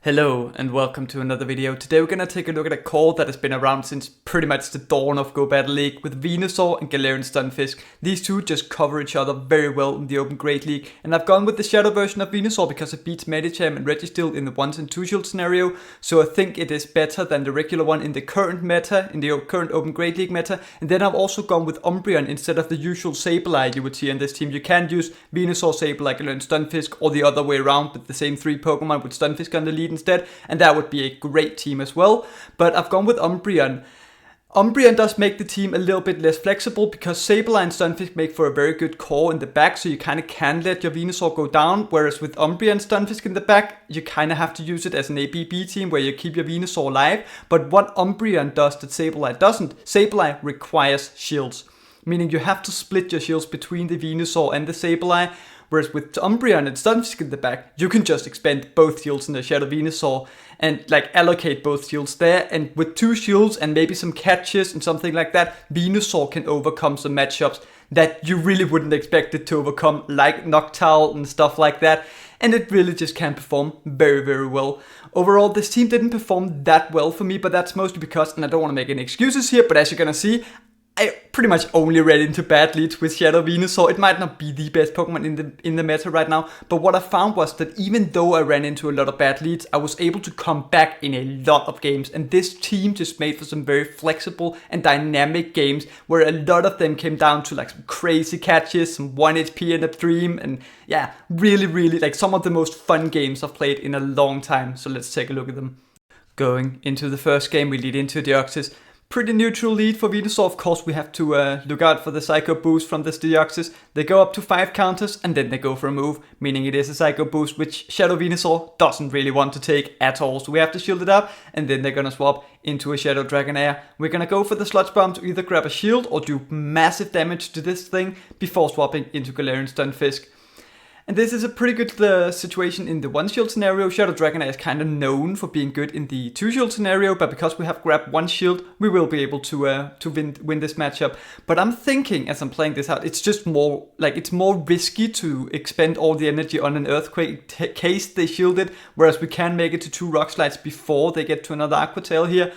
Hello and welcome to another video. Today we're going to take a look at a core that has been around since pretty much the dawn of Go Battle League with Venusaur and Galarian Stunfisk. These two just cover each other very well in the Open Great League, and I've gone with the Shadow version of Venusaur because it beats Medicham and Registeel in the 1s and 2 shield scenario, so I think it is better than the regular one in the current meta, in the current Open Great League meta. And then I've also gone with Umbreon instead of the usual Sableye you would see on this team. You can use Venusaur, Sableye, Galarian Stunfisk, or the other way around with the same three Pokemon with Stunfisk on the lead instead, and that would be a great team as well. But I've gone with Umbreon. Umbreon does make the team a little bit less flexible because Sableye and Stunfisk make for a very good core in the back, so you kind of can let your Venusaur go down, whereas with Umbreon and Stunfisk in the back, you kind of have to use it as an ABB team where you keep your Venusaur alive. But what Umbreon does that Sableye doesn't, Sableye requires shields, meaning you have to split your shields between the Venusaur and the Sableye. Whereas with Umbreon and Stunfisk in the back, you can just expend both shields in the Shadow Venusaur and like allocate both shields there. And with two shields and maybe some catches and something like that, Venusaur can overcome some matchups that you really wouldn't expect it to overcome, like Noctowl and stuff like that. And it really just can perform very, very well. Overall, this team didn't perform that well for me, but that's mostly because, and I don't want to make any excuses here, but as you're gonna see, I pretty much only ran into bad leads with Shadow Venusaur. It might not be the best Pokemon in the meta right now, but what I found was that even though I ran into a lot of bad leads, I was able to come back in a lot of games, and this team just made for some very flexible and dynamic games where a lot of them came down to like some crazy catches, some 1 HP in a dream, and yeah, really like some of the most fun games I've played in a long time. So let's take a look at them. Going into the first game, we lead into Deoxys. Pretty neutral lead for Venusaur. Of course, we have to look out for the Psycho Boost from this Deoxys. They go up to 5 counters and then they go for a move, meaning it is a Psycho Boost, which Shadow Venusaur doesn't really want to take at all. So we have to shield it up, and then they're going to swap into a Shadow Dragonair. We're going to go for the Sludge Bomb to either grab a shield or do massive damage to this thing before swapping into Galarian Stunfisk. And this is a pretty good situation in the 1 shield scenario. Shadow Dragonair is kind of known for being good in the 2 shield scenario, but because we have grabbed 1 shield, we will be able to win this matchup. But I'm thinking, as I'm playing this out, it's just more like it's more risky to expend all the energy on an Earthquake in case they shield it, whereas we can make it to 2 Rock Slides before they get to another Aqua Tail here.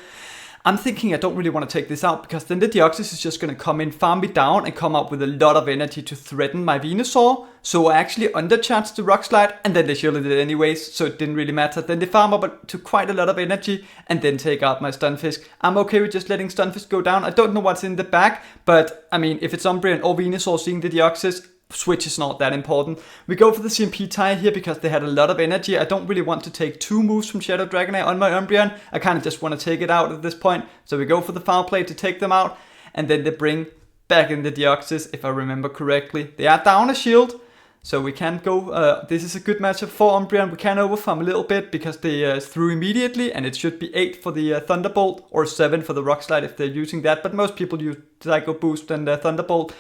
I'm thinking I don't really want to take this out because then the Deoxys is just going to come in, farm me down, and come up with a lot of energy to threaten my Venusaur. So I actually undercharged the Rock Slide, and then they shielded it anyways, so it didn't really matter. Then they farm up to quite a lot of energy and then take out my Stunfisk. I'm okay with just letting Stunfisk go down. I don't know what's in the back, but I mean, if it's Umbreon or Venusaur seeing the Deoxys, switch is not that important. We go for the CMP tie here because they had a lot of energy. I don't really want to take 2 moves from Shadow Dragonair on my Umbreon. I kind of just want to take it out at this point. So we go for the foul play to take them out, and then they bring back in the Deoxys, if I remember correctly. They are down a shield, so we can go. This is a good matchup for Umbreon. We can overfarm a little bit because they threw immediately, and it should be 8 for the Thunderbolt or 7 for the Rock Slide if they're using that. But most people use Psycho Boost and Thunderbolt.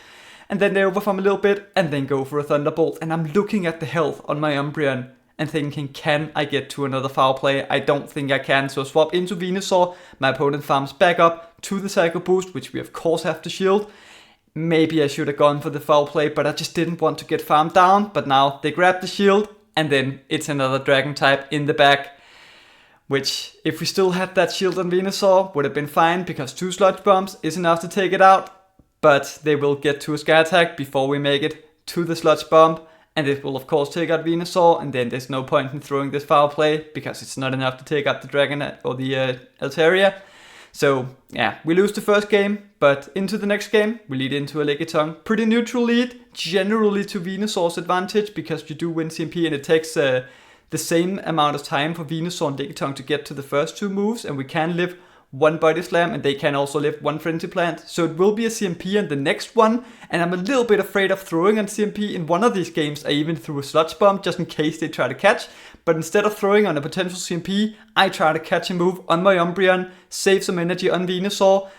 And then they overfarm a little bit and then go for a Thunderbolt. And I'm looking at the health on my Umbreon and thinking, can I get to another foul play? I don't think I can. So I swap into Venusaur. My opponent farms back up to the Psycho Boost, which we of course have to shield. Maybe I should have gone for the foul play, but I just didn't want to get farmed down. But now they grab the shield, and then it's another Dragon type in the back. Which, if we still had that shield on Venusaur, would have been fine because 2 Sludge Bombs is enough to take it out. But they will get to a Sky Attack before we make it to the Sludge Bomb. And it will of course take out Venusaur, and then there's no point in throwing this foul play because it's not enough to take out the Dragonite or the Altaria. So yeah, we lose the first game, but into the next game, we lead into a Lickitung. Pretty neutral lead, generally to Venusaur's advantage because you do win CMP, and it takes the same amount of time for Venusaur and Lickitung to get to the first 2 moves, and we can live 1 Body Slam, and they can also lift 1 Frenzy Plant. So it will be a CMP on the next one, and I'm a little bit afraid of throwing on CMP in one of these games. I even threw a Sludge Bomb just in case they try to catch, but instead of throwing on a potential CMP, I try to catch a move on my Umbreon, save some energy on Venusaur,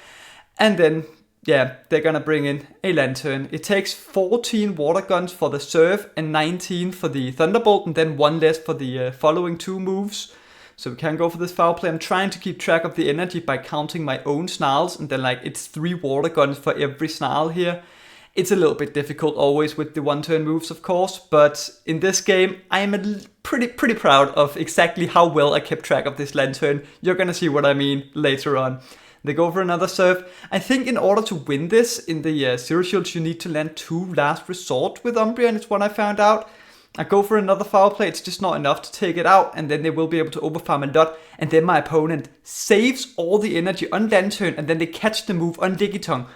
and then yeah, they're gonna bring in a Lanturn. It takes 14 Water Guns for the Surf and 19 for the Thunderbolt, and then 1 less for the following 2 moves. So we can go for this foul play. I'm trying to keep track of the energy by counting my own snarls, and then like it's 3 Water Guns for every snarl here. It's a little bit difficult always with the one-turn moves, of course, but in this game, I am pretty proud of exactly how well I kept track of this Lanturn. You're gonna see what I mean later on. They go for another serve. I think in order to win this in the Zero Shields, you need to land 2 Last Resort with Umbreon, it's what I found out. I go for another foul play, it's just not enough to take it out, and then they will be able to overfarm a lot, and then my opponent saves all the energy on Lanturn, and then they catch the move on Lickitung.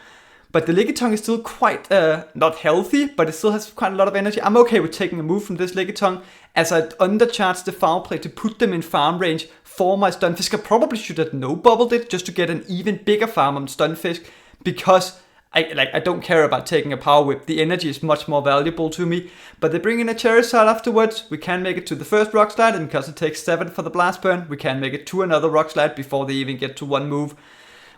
But the Lickitung is still quite, not healthy, but it still has quite a lot of energy. I'm okay with taking a move from this Lickitung, as I undercharge the foul play to put them in farm range for my Stunfisk. I probably should have no-bubbled it, just to get an even bigger farm on Stunfisk, because I don't care about taking a Power Whip. The energy is much more valuable to me. But they bring in a Charizard afterwards. We can make it to the first Rock Slide, and because it takes 7 for the Blast Burn, we can make it to another Rock Slide before they even get to 1 move.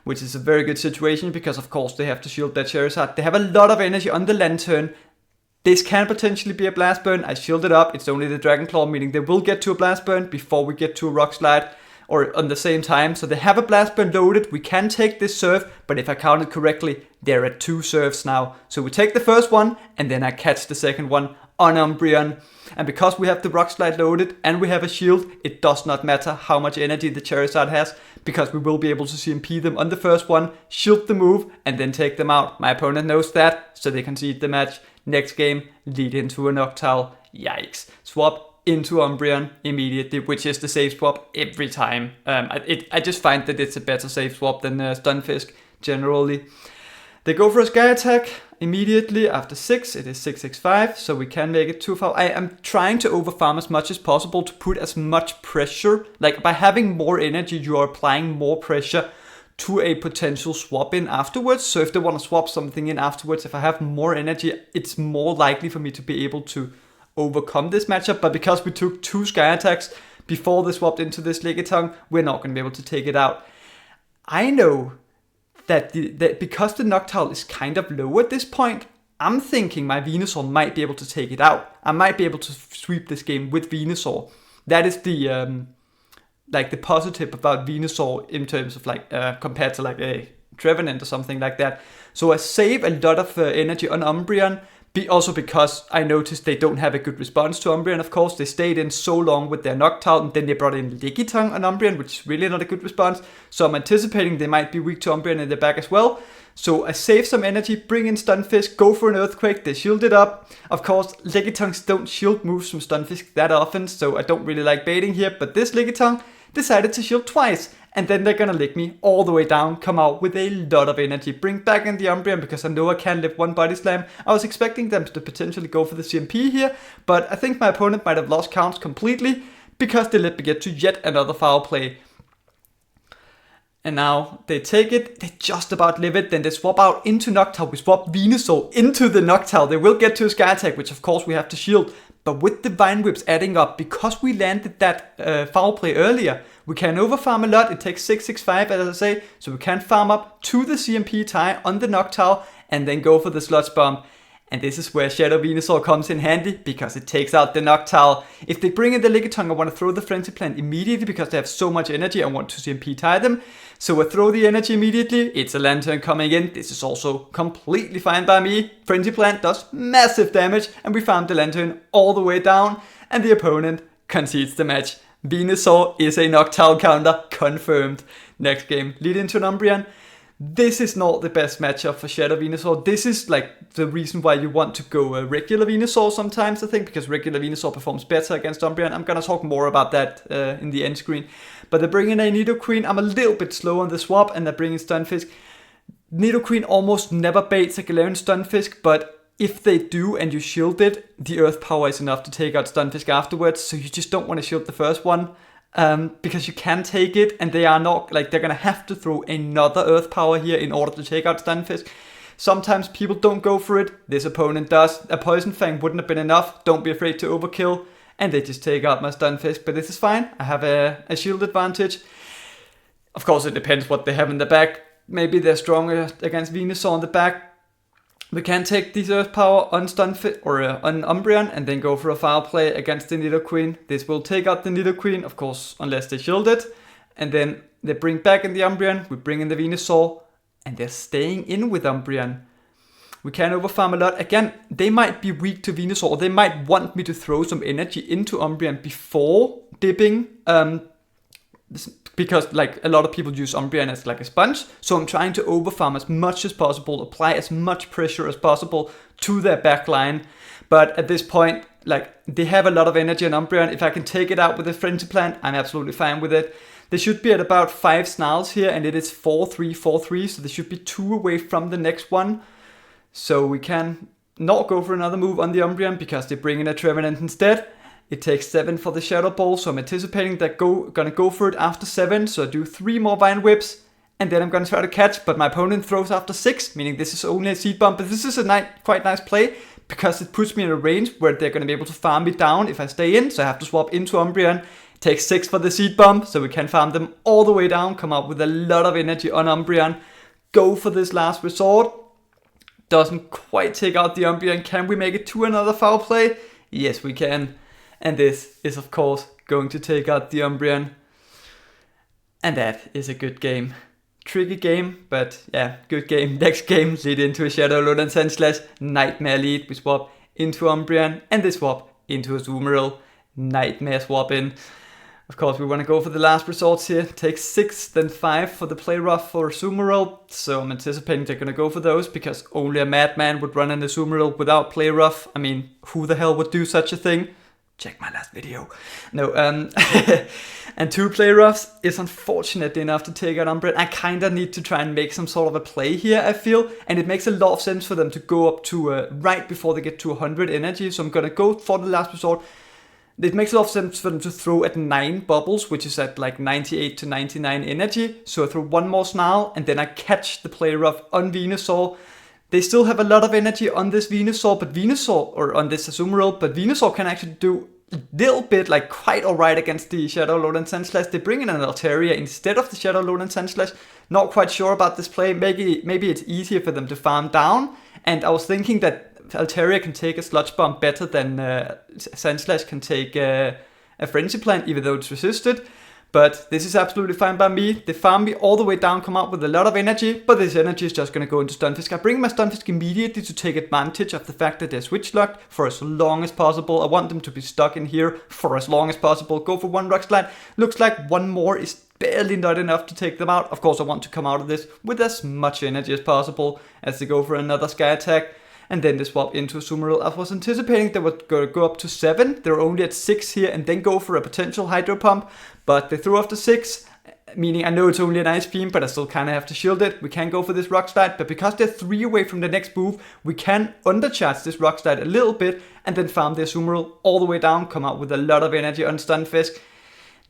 Which is a very good situation, because of course they have to shield that Charizard. They have a lot of energy on the Lanturn. This can potentially be a Blast Burn. I shielded up. It's only the Dragon Claw, meaning they will get to a Blast Burn before we get to a Rock Slide. Or on the same time, so they have a Blast Burn loaded. We can take this serve, but if I counted correctly, they're at 2 serves now. So we take the first one, and then I catch the second one on Umbreon. And because we have the Rock Slide loaded, and we have a shield, it does not matter how much energy the Charizard has, because we will be able to CMP them on the first one, shield the move, and then take them out. My opponent knows that, so they concede the match. Next game, lead into a Noctowl. Yikes. Swap into Umbreon immediately, which is the safe swap every time. I just find that it's a better safe swap than Stunfisk generally. They go for a Sky Attack immediately after 6. It is 665, so we can make it 2 foul. I am trying to overfarm as much as possible to put as much pressure. Like, by having more energy, you are applying more pressure to a potential swap in afterwards. So if they want to swap something in afterwards, if I have more energy, it's more likely for me to be able to overcome this matchup. But because we took 2 Sky Attacks before they swapped into this Lickitung, we're not going to be able to take it out. I know that because the Noctowl is kind of low at this point, I'm thinking my Venusaur might be able to take it out. I might be able to sweep this game with Venusaur. That is the the positive about Venusaur in terms of compared to like a Trevenant or something like that. So I save a lot of energy on Umbreon. Also because I noticed they don't have a good response to Umbreon, of course. They stayed in so long with their Noctowl, and then they brought in Lickitung on Umbreon, which is really not a good response. So I'm anticipating they might be weak to Umbreon in the back as well. So I save some energy, bring in Stunfisk, go for an Earthquake, they shield it up. Of course, Lickitungs don't shield moves from Stunfisk that often, so I don't really like baiting here. But this Lickitung decided to shield twice. And then they're gonna lick me all the way down, come out with a lot of energy, bring back in the Umbreon because I know I can live 1 Body Slam. I was expecting them to potentially go for the CMP here, but I think my opponent might have lost counts completely because they let me get to yet another foul play. And now they take it, they just about live it, then they swap out into Noctowl. We swap Venusaur into the Noctowl. They will get to a Sky Attack, which of course we have to shield. But with the Vine Whips adding up, because we landed that foul play earlier, we can overfarm a lot. It takes 665, as I say, so we can farm up to the CMP tie on the Noctowl and then go for the Sludge Bomb. And this is where Shadow Venusaur comes in handy, because it takes out the Noctowl. If they bring in the Lickitung, I want to throw the Frenzy Plant immediately because they have so much energy. I want to CMP tie them. So I throw the energy immediately. It's a Lanturn coming in. This is also completely fine by me. Frenzy Plant does massive damage, and we farm the Lanturn all the way down, and the opponent concedes the match. Venusaur is a Noctowl counter, confirmed. Next game, lead into an Umbreon. This is not the best matchup for Shadow Venusaur. This is like the reason why you want to go regular Venusaur sometimes, I think, because regular Venusaur performs better against Umbreon. I'm gonna talk more about that in the end screen. But they bring in a Nidoqueen. I'm a little bit slow on the swap, and they bring in Stunfisk. Nidoqueen almost never baits a Galarian Stunfisk, but if they do and you shield it, the Earth Power is enough to take out Stunfisk afterwards, so you just don't want to shield the first one. Because you can take it, and they are not, like, they're gonna have to throw another Earth Power here in order to take out Stunfisk. Sometimes people don't go for it. This opponent does. A Poison Fang wouldn't have been enough. Don't be afraid to overkill. And they just take out my Stunfisk, but this is fine. I have a shield advantage. Of course, it depends what they have in the back. Maybe they're stronger against Venusaur in the back. We can take this Earth Power on Stunfisk or on Umbreon and then go for a foul play against the Nidoqueen. This will take out the Nidoqueen, of course, unless they shield it. And then they bring back in the Umbreon, we bring in the Venusaur, and they're staying in with Umbreon. We can overfarm a lot. Again, they might be weak to Venusaur, or they might want me to throw some energy into Umbreon before dipping. Because like a lot of people use Umbreon as like a sponge. So I'm trying to overfarm as much as possible, apply as much pressure as possible to their backline. But at this point, like they have a lot of energy on Umbreon. If I can take it out with a Frenzy Plant, I'm absolutely fine with it. They should be at about 5 Snarls here, and it is 4-3, 4-3. So they should be 2 away from the next one. So we can not go for another move on the Umbreon because they bring in a Trevenant instead. It takes 7 for the Shadow Ball, so I'm anticipating that gonna go for it after 7. So I do 3 more Vine Whips, and then I'm gonna try to catch. But my opponent throws after 6, meaning this is only a Seed Bomb. But this is a quite nice play because it puts me in a range where they're gonna be able to farm me down if I stay in. So I have to swap into Umbreon. It takes 6 for the Seed Bomb, so we can farm them all the way down. Come out with a lot of energy on Umbreon. Go for this last resort. Doesn't quite take out the Umbreon. Can we make it to another foul play? Yes, we can. And this is, of course, going to take out the Umbreon. And that is a good game. Tricky game, but yeah, good game. Next game, lead into a Shadow Alolan Sandslash. Nightmare lead. We swap into Umbreon. And they swap into a Azumarill. Nightmare swap in. Of course, we want to go for the last resorts here. Take 6, then 5 for the Play Rough for Azumarill. So I'm anticipating they're going to go for those because only a madman would run an Azumarill without Play Rough. I mean, who the hell would do such a thing? Check my last video. No, and 2 Play Roughs is unfortunately enough to take out Umbreon. I kind of need to try and make some sort of a play here, I feel. And it makes a lot of sense for them to go up to right before they get to 100 energy. So I'm going to go for the last resort. It makes a lot of sense for them to throw at 9 bubbles, which is at like 98 to 99 energy. So I throw 1 more Snarl, and then I catch the Play Rough on Venusaur. They still have a lot of energy on this Venusaur, or on this Azumarill, but Venusaur can actually do a little bit, like quite alright against the Shadow Alolan Sandslash. They bring in an Altaria instead of the Shadow Alolan Sandslash. Not quite sure about this play. Maybe it's easier for them to farm down. And I was thinking that Altaria can take a Sludge Bomb better than Sandslash can take a Frenzy Plant, even though it's resisted. But this is absolutely fine by me. They farm me all the way down, come out with a lot of energy, but this energy is just going to go into Stunfisk. I bring my Stunfisk immediately to take advantage of the fact that they're switch locked for as long as possible. I want them to be stuck in here for as long as possible. Go for 1 Rock Slide. Looks like 1 more is barely not enough to take them out. Of course, I want to come out of this with as much energy as possible as they go for another Sky Attack. And then they swap into a Azumarill. I was anticipating they would go up to 7. They're only at 6 here and then go for a potential Hydro Pump. But they threw off to 6, meaning I know it's only an Ice Beam, but I still kind of have to shield it. We can go for this Rock Slide, but because they're 3 away from the next move, we can undercharge this Rock Slide a little bit and then farm the Azumarill all the way down, come out with a lot of energy on Stunfisk.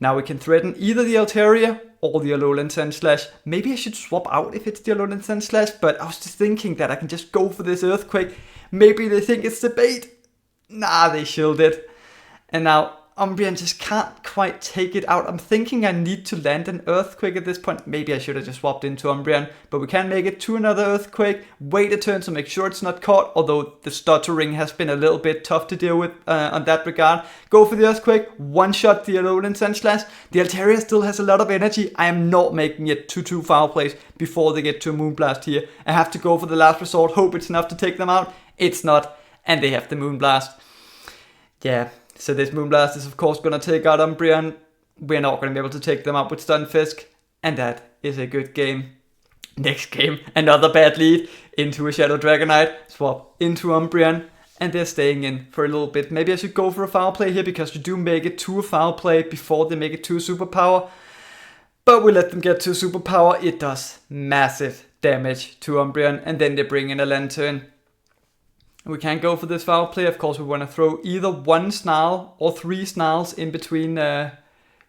Now we can threaten either the Altaria or the Alolan Sandslash. Maybe I should swap out if it's the Alolan Sandslash, but I was just thinking that I can just go for this Earthquake. Maybe they think it's the bait. Nah, they shield it. And now Umbreon just can't quite take it out. I'm thinking I need to land an Earthquake at this point. Maybe I should have just swapped into Umbreon, but we can make it to another Earthquake. Wait a turn to make sure it's not caught, although the stuttering has been a little bit tough to deal with on that regard. Go for the Earthquake, one-shot the Alolan Sandslash. The Altaria still has a lot of energy. I am not making it to 2 foul plays before they get to a Moonblast here. I have to go for the last resort, hope it's enough to take them out. It's not, and they have the Moonblast. Yeah. So this Moonblast is of course going to take out Umbreon. We're not going to be able to take them out with Stunfisk. And that is a good game. Next game, another bad lead into a Shadow Dragonite. Swap into Umbreon. And they're staying in for a little bit. Maybe I should go for a foul play here because you do make it to a foul play before they make it to a superpower. But we let them get to a superpower. It does massive damage to Umbreon. And then they bring in a Lanturn. We can't go for this foul play. Of course, we want to throw either 1 Snarl or 3 Snarls in between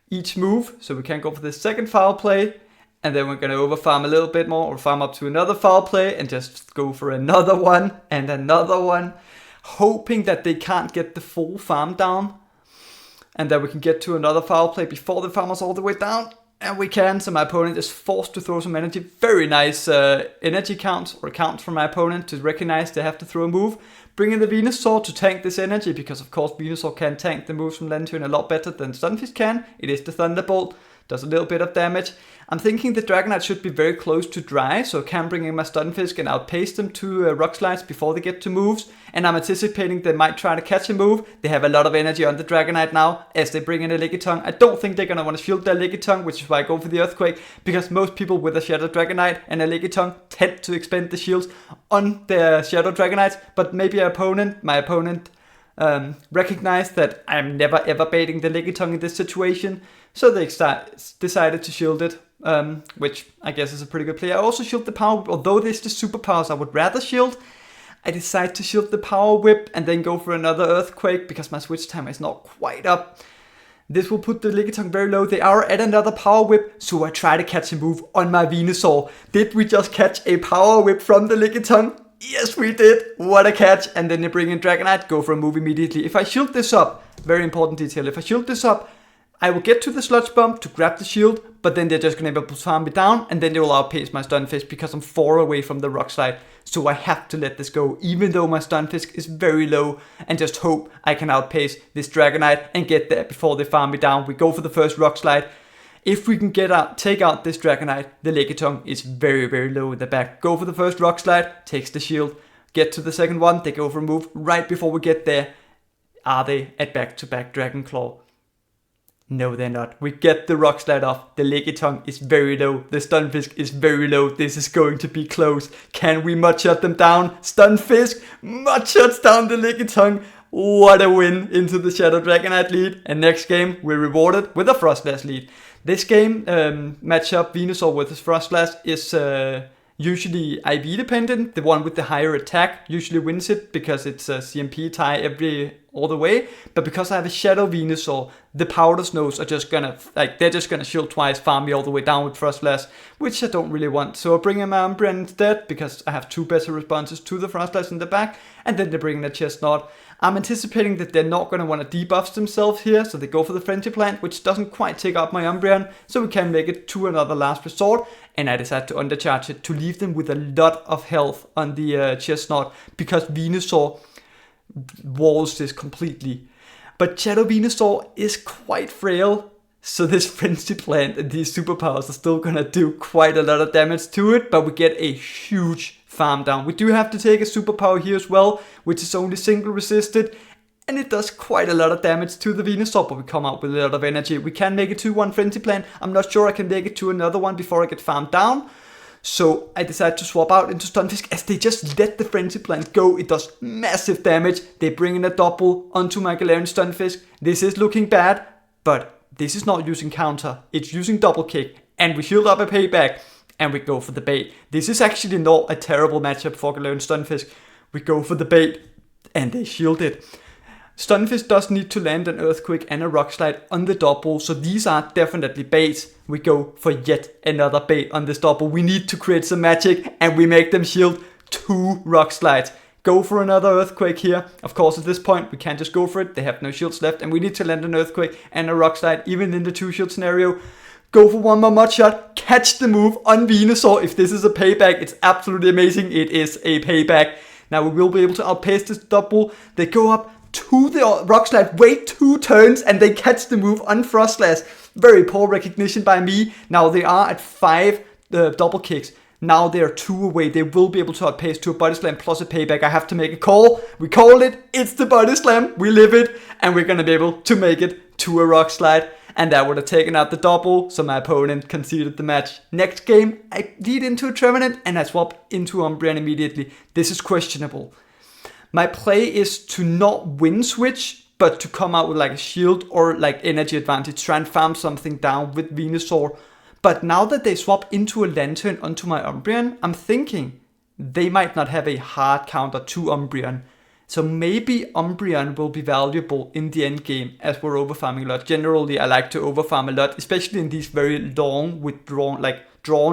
each move. So we can't go for the second foul play. And then we're going to overfarm a little bit more or farm up to another foul play and just go for another one and another one. Hoping that they can't get the full farm down. And that we can get to another foul play before the farm is all the way down. And we can, so my opponent is forced to throw some energy. Very nice energy count from my opponent to recognize they have to throw a move. Bring in the Venusaur to tank this energy, because of course Venusaur can tank the moves from Lanturn a lot better than Stunfisk can. It is the Thunderbolt. does a little bit of damage. I'm thinking the Dragonite should be very close to dry, so I can bring in my Stunfisk and outpace them to Rock Slides before they get to moves. And I'm anticipating they might try to catch a move. They have a lot of energy on the Dragonite now as they bring in a Lickitung. I don't think they're going to want to shield their Lickitung, which is why I go for the Earthquake, because most people with a Shadow Dragonite and a Lickitung tend to expend the shields on their Shadow Dragonites, but maybe my opponent recognized that I'm never ever baiting the Lickitung in this situation, so they decided to shield it. Which I guess is a pretty good play. I also shield the Power Whip, although this is the superpowers I would rather shield. I decide to shield the Power Whip and then go for another Earthquake because my switch time is not quite up. This will put the Lickitung very low. They are at another Power Whip, so I try to catch a move on my Venusaur. Did we just catch a Power Whip from the Lickitung? Yes, we did. What a catch. And then they bring in Dragonite, go for a move immediately. If I shield this up, very important detail, if I shield this up, I will get to the Sludge Bomb to grab the shield, but then they're just going to be able to farm me down, and then they will outpace my Stunfisk because I'm 4 away from the Rock Slide. So I have to let this go, even though my Stunfisk is very low, and just hope I can outpace this Dragonite and get there before they farm me down. We go for the first Rock Slide. If we can take out this Dragonite, the Lickitung is very, very low in the back. Go for the first Rock Slide, takes the shield. Get to the second one, they go for a move. Right before we get there, are they at back-to-back Dragon Claw? No, they're not. We get the Rock Slide off. The Lickitung is very low. The Stunfisk is very low. This is going to be close. Can we Mudshot them down? Stunfisk Mudshots down the Lickitung. What a win into the Shadow Dragonite lead. And next game, we're rewarded with a Frostlass lead. This game, matchup Venusaur with his Frostlass is usually IV dependent. The one with the higher attack usually wins it because it's a CMP tie all the way. But because I have a Shadow Venusaur, the Powder Snows are just gonna, they're just gonna shield twice, farm me all the way down with Frostlass, which I don't really want. So I bring in my Umbreon instead because I have 2 better responses to the Frostlass in the back, and then they bring in a Chestnut. I'm anticipating that they're not going to want to debuff themselves here, so they go for the Frenzy Plant, which doesn't quite take out my Umbreon, so we can make it to another last resort, and I decide to undercharge it to leave them with a lot of health on the Chestnut, because Venusaur walls this completely. But Shadow Venusaur is quite frail, so this Frenzy Plant and these superpowers are still going to do quite a lot of damage to it, but we get a huge farm down. We do have to take a superpower here as well, which is only single resisted, and it does quite a lot of damage to the Venusaur, but we come out with a lot of energy. We can make it to 1 Frenzy Plant. I'm not sure I can make it to another one before I get farmed down, so I decide to swap out into Stunfisk as they just let the Frenzy Plant go. It does massive damage. They bring in a Dubwool onto my Galarian Stunfisk. This is looking bad, but this is not using counter. It's using double kick, and we shield up a payback. And we go for the bait. This is actually not a terrible matchup for Galarian Stunfisk. We go for the bait, and they shield it. Stunfisk does need to land an Earthquake and a Rock Slide on the Dubwool, so these are definitely baits. We go for yet another bait on this Dubwool. We need to create some magic, and we make them shield 2 Rock Slides. Go for another Earthquake here. Of course, at this point, we can't just go for it. They have no shields left, and we need to land an Earthquake and a Rock Slide, even in the 2-shield scenario. Go for one more Mudshot, catch the move on Venusaur. If this is a payback, it's absolutely amazing. It is a payback. Now we will be able to outpace this Dubwool. They go up to the Rock Slide, wait 2 turns, and they catch the move on Frostlass. Very poor recognition by me. Now they are at 5 double kicks. Now they are 2 away. They will be able to outpace to a Body Slam plus a payback. I have to make a call. We call it. It's the Body Slam. We live it. And we're going to be able to make it to a Rock Slide. And that would have taken out the Dubwool, so my opponent conceded the match. Next game, I lead into a Trevenant, and I swap into Umbreon immediately. This is questionable. My play is to not win switch, but to come out with like a shield or like energy advantage, try and farm something down with Venusaur. But now that they swap into a Lanturn onto my Umbreon, I'm thinking they might not have a hard counter to Umbreon. So maybe Umbreon will be valuable in the end game as we're overfarming a lot. Generally, I like to overfarm a lot, especially in these very long, drawn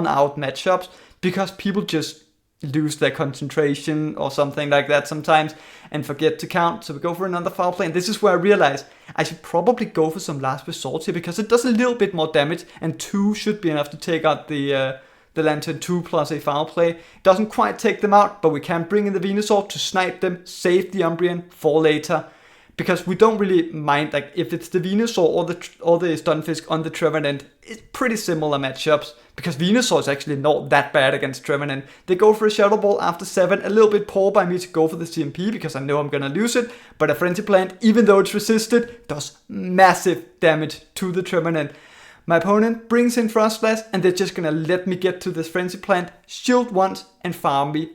out matchups, because people just lose their concentration or something like that sometimes and forget to count. So we go for another foul play, and this is where I realize I should probably go for some last resorts here because it does a little bit more damage, and 2 should be enough to take out the Lanturn 2 plus a foul play. Doesn't quite take them out, but we can bring in the Venusaur to snipe them, save the Umbreon for later. because we don't really mind, like, if it's the Venusaur or the Stunfisk on the Trevenant, it's pretty similar matchups, because Venusaur is actually not that bad against Trevenant. They go for a Shadow Ball after 7, a little bit poor by me to go for the CMP, because I know I'm gonna lose it, but a Frenzy Plant, even though it's resisted, does massive damage to the Trevenant. My opponent brings in Frostblast, and they're just gonna let me get to this Frenzy Plant, shield once, and farm me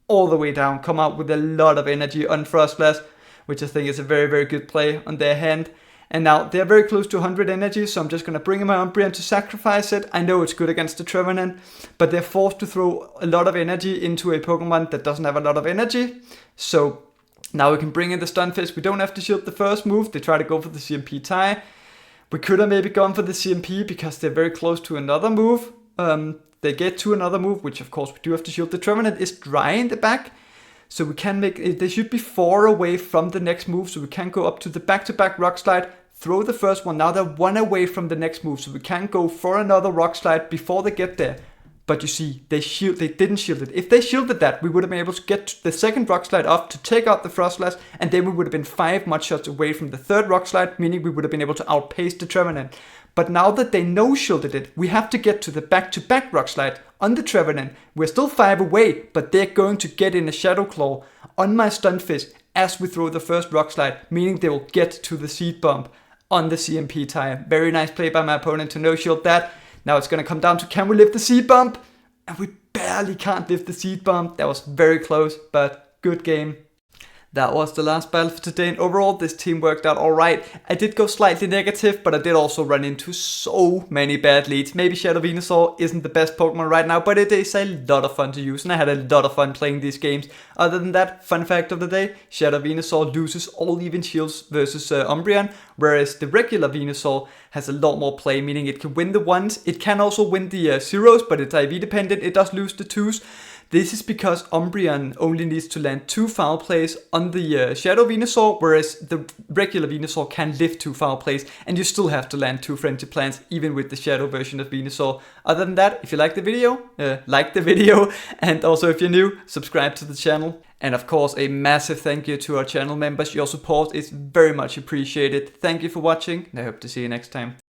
all the way down, come out with a lot of energy on Frostblast, which I think is a very, very good play on their hand. And now they're very close to 100 energy, so I'm just going to bring in my Umbreon to sacrifice it. I know it's good against the Trevenant, but they're forced to throw a lot of energy into a Pokemon that doesn't have a lot of energy. So now we can bring in the Stunfisk. We don't have to shield the first move. They try to go for the CMP tie. We could have maybe gone for the CMP because they're very close to another move. They get to another move, which of course we do have to shield. The Trevenant is dry in the back. So we can make, they should be 4 away from the next move, so we can go up to the back-to-back Rock Slide, throw the first one. Now they're 1 away from the next move, so we can go for another Rock Slide before they get there. But you see, they didn't shield it. If they shielded that, we would have been able to get the second Rock Slide off to take out the Frostlass, and then we would have been 5 mud shots away from the third Rock Slide, meaning we would have been able to outpace the Trevenant. But now that they no-shielded it, we have to get to the back-to-back Rock Slide on the Trevenant. We're still 5 away, but they're going to get in a Shadow Claw on my Stunfisk as we throw the first Rock Slide, meaning they will get to the Seed Bomb on the CMP tie. Very nice play by my opponent to no-shield that. Now it's going to come down to, can we lift the Seed Bomb? And we barely can't lift the Seed Bomb. That was very close, but good game. That was the last battle for today, and overall this team worked out alright. I did go slightly negative, but I did also run into so many bad leads. Maybe Shadow Venusaur isn't the best Pokemon right now, but it is a lot of fun to use, and I had a lot of fun playing these games. Other than that, fun fact of the day, Shadow Venusaur loses all even shields versus Umbreon, whereas the regular Venusaur has a lot more play, meaning it can win the 1s. It can also win the 0s, but it's IV dependent. It does lose the 2s. This is because Umbreon only needs to land 2 foul plays on the Shadow Venusaur, whereas the regular Venusaur can lift 2 foul plays, and you still have to land 2 Frenzy Plants, even with the Shadow version of Venusaur. Other than that, if you like the video, and also if you're new, subscribe to the channel. And of course, a massive thank you to our channel members. Your support is very much appreciated. Thank you for watching, and I hope to see you next time.